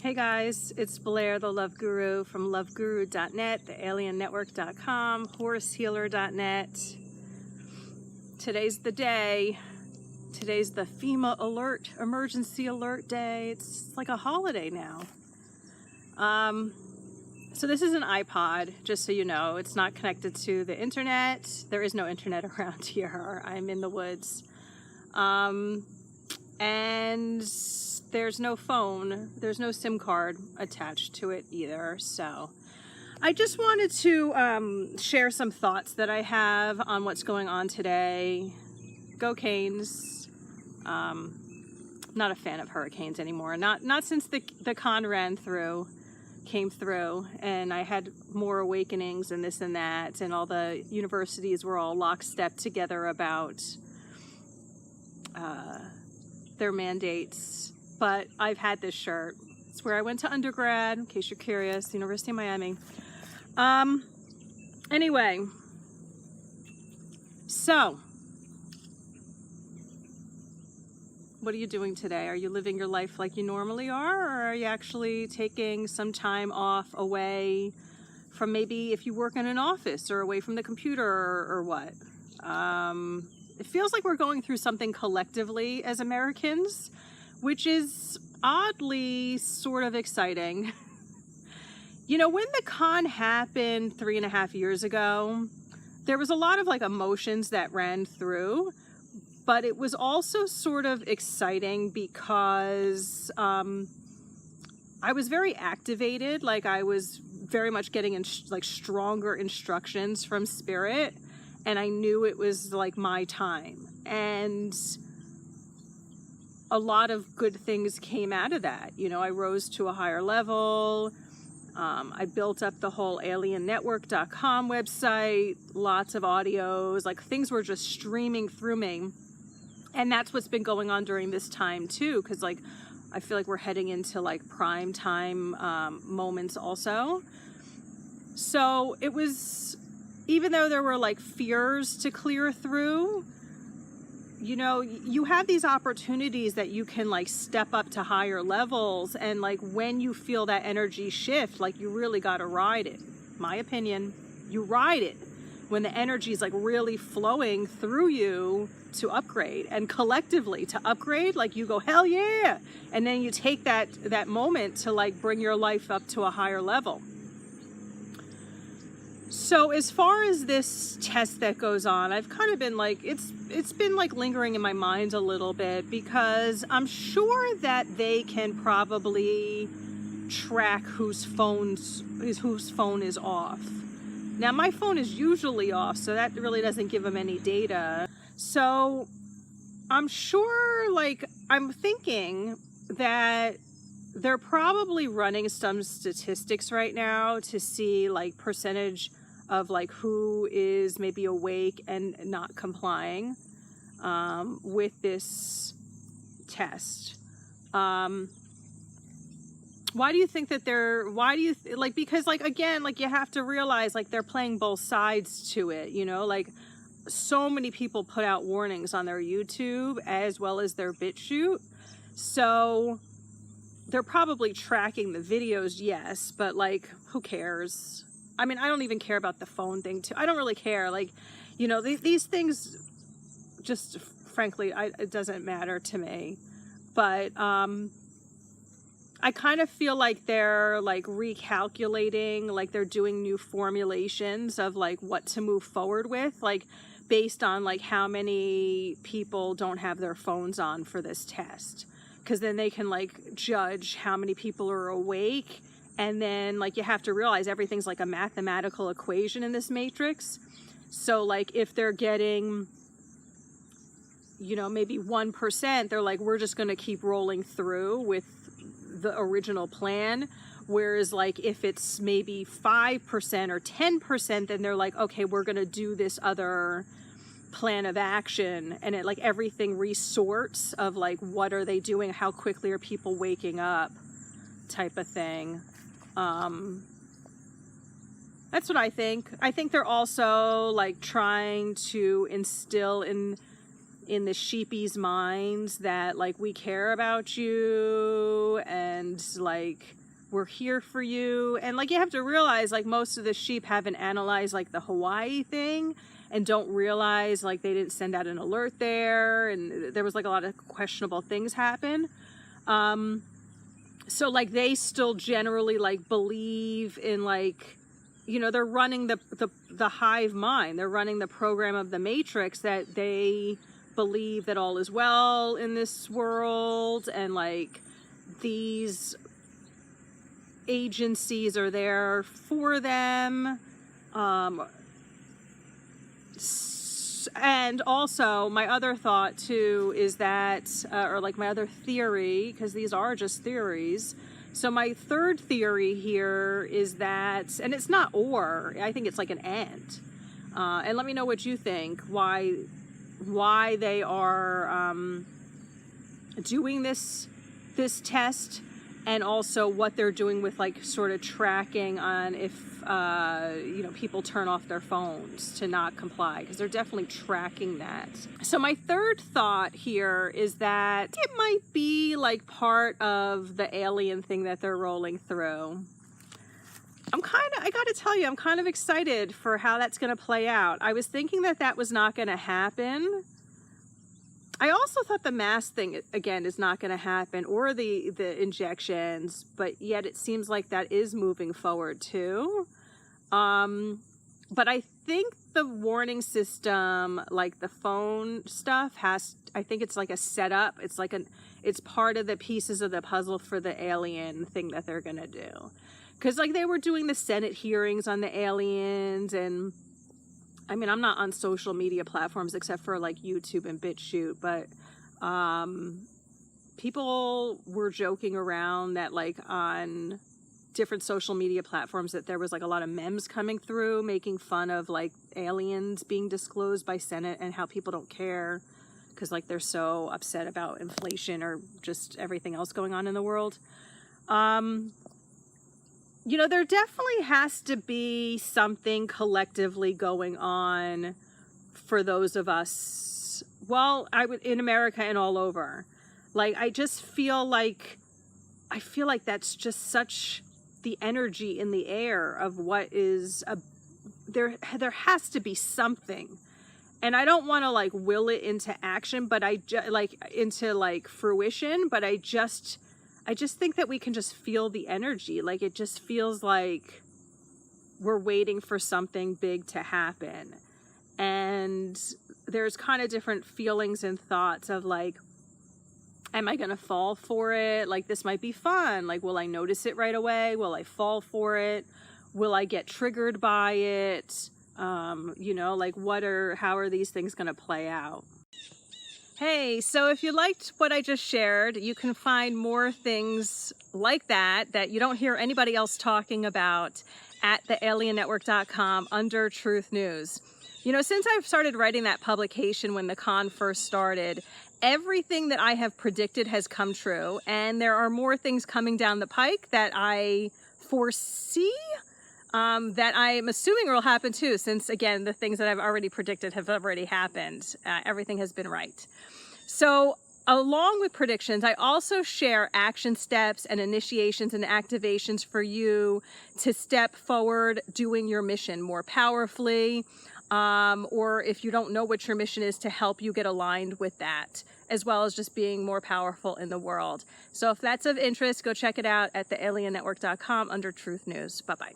Hey guys, it's Blair, the Love Guru from loveguru.net, thealiennetwork.com, horsehealer.net. Today's the day. Today's the FEMA alert, emergency alert day. It's like a holiday now. So this is an iPod, just so you know. It's not connected to the internet. There is no internet around here. I'm in the woods. And there's no phone. There's no SIM card attached to it either. So I just wanted to share some thoughts that I have on what's going on today. Go Canes. Not a fan of hurricanes anymore. Not since the con came through, and I had more awakenings and this and that, and all the universities were all lockstep together about their mandates. But I've had this shirt. It's where I went to undergrad, in case you're curious, the University of Miami. Anyway, so what are you doing today? Are you living your life like you normally are, or are you actually taking some time off away from, maybe if you work in an office, or away from the computer, or what? It feels like we're going through something collectively as Americans, which is oddly sort of exciting. You know, when the con happened 3.5 years ago, there was a lot of like emotions that ran through. But it was also sort of exciting because I was very activated. Like, I was very much getting like stronger instructions from Spirit, and I knew it was like my time. And a lot of good things came out of that. You know, I rose to a higher level. I built up the whole aliennetwork.com website, lots of audios, like things were just streaming through me. And that's what's been going on during this time too, because like I feel like we're heading into like prime time moments also. So it was, even though there were like fears to clear through, you know, you have these opportunities that you can like step up to higher levels, and like when you feel that energy shift, like you really got to ride it. My opinion, you ride it when the energy is like really flowing through you to upgrade, and collectively to upgrade, like you go, hell yeah, and then you take that moment to like bring your life up to a higher level. So as far as this test that goes on, I've kind of been like, it's been like lingering in my mind a little bit, because I'm sure that they can probably track whose phone is off. Now my phone is usually off, so that really doesn't give them any data. So I'm sure, like, I'm thinking that they're probably running some statistics right now to see like percentage of like who is maybe awake and not complying with this test. Why do you think that because like, again, like you have to realize like they're playing both sides to it, you know, like so many people put out warnings on their YouTube as well as their BitChute. So they're probably tracking the videos, yes, but like, who cares? I mean, I don't even care about the phone thing too. I don't really care. Like, you know, these things just, frankly, it doesn't matter to me. But I kind of feel like they're like recalculating, like they're doing new formulations of like what to move forward with, like based on like how many people don't have their phones on for this test. Because then they can like judge how many people are awake. And then like you have to realize everything's like a mathematical equation in this matrix. So like if they're getting, you know, maybe 1%, they're like, we're just going to keep rolling through with the original plan. Whereas like if it's maybe 5% or 10%, then they're like, okay, we're going to do this other plan of action. And it like everything resorts of like, what are they doing? How quickly are people waking up, type of thing. That's what I think. I think they're also like trying to instill in in the sheepy's minds that like we care about you and like we're here for you. And like you have to realize like most of the sheep haven't analyzed like the Hawaii thing and don't realize like they didn't send out an alert there, and there was like a lot of questionable things happen. So like they still generally like believe in like, you know, they're running the hive mind. They're running the program of the matrix that they believe that all is well in this world, and like these agencies are there for them. And also my other thought too is that, or like my other theory, because these are just theories. So my third theory here is that, and it's not or, I think it's like an and. And let me know what you think, why they are doing this test, and also what they're doing with like sort of tracking on if you know, people turn off their phones to not comply, because they're definitely tracking that. So my third thought here is that it might be like part of the alien thing that they're rolling through. I gotta tell you, I'm kind of excited for how that's gonna play out. I was thinking that was not gonna happen. I also thought the mask thing, again, is not going to happen, or the injections, but yet it seems like that is moving forward too. But I think the warning system, like the phone stuff, I think it's like a setup. It's part of the pieces of the puzzle for the alien thing that they're going to do. Because like they were doing the Senate hearings on the aliens, and I mean, I'm not on social media platforms except for like YouTube and BitChute, but people were joking around that like on different social media platforms that there was like a lot of memes coming through making fun of like aliens being disclosed by Senate and how people don't care because like they're so upset about inflation or just everything else going on in the world. You know, there definitely has to be something collectively going on for those of us, well, in America and all over. Like, I feel like that's just such the energy in the air of what is, there has to be something. And I don't want to like will it into action, but into fruition, but I just think that we can just feel the energy. Like it just feels like we're waiting for something big to happen. And there's kind of different feelings and thoughts of like, am I going to fall for it? Like this might be fun. Like, will I notice it right away? Will I fall for it? Will I get triggered by it? You know, like how are these things going to play out? Hey, so if you liked what I just shared, you can find more things like that you don't hear anybody else talking about at thealiennetwork.com under Truth News. You know, since I've started writing that publication when the con first started, everything that I have predicted has come true, and there are more things coming down the pike that I foresee that I'm assuming will happen too, since again, the things that I've already predicted have already happened. Everything has been right. So along with predictions, I also share action steps and initiations and activations for you to step forward doing your mission more powerfully, or if you don't know what your mission is, to help you get aligned with that, as well as just being more powerful in the world. So if that's of interest, go check it out at thealiennetwork.com under Truth News. Bye-bye.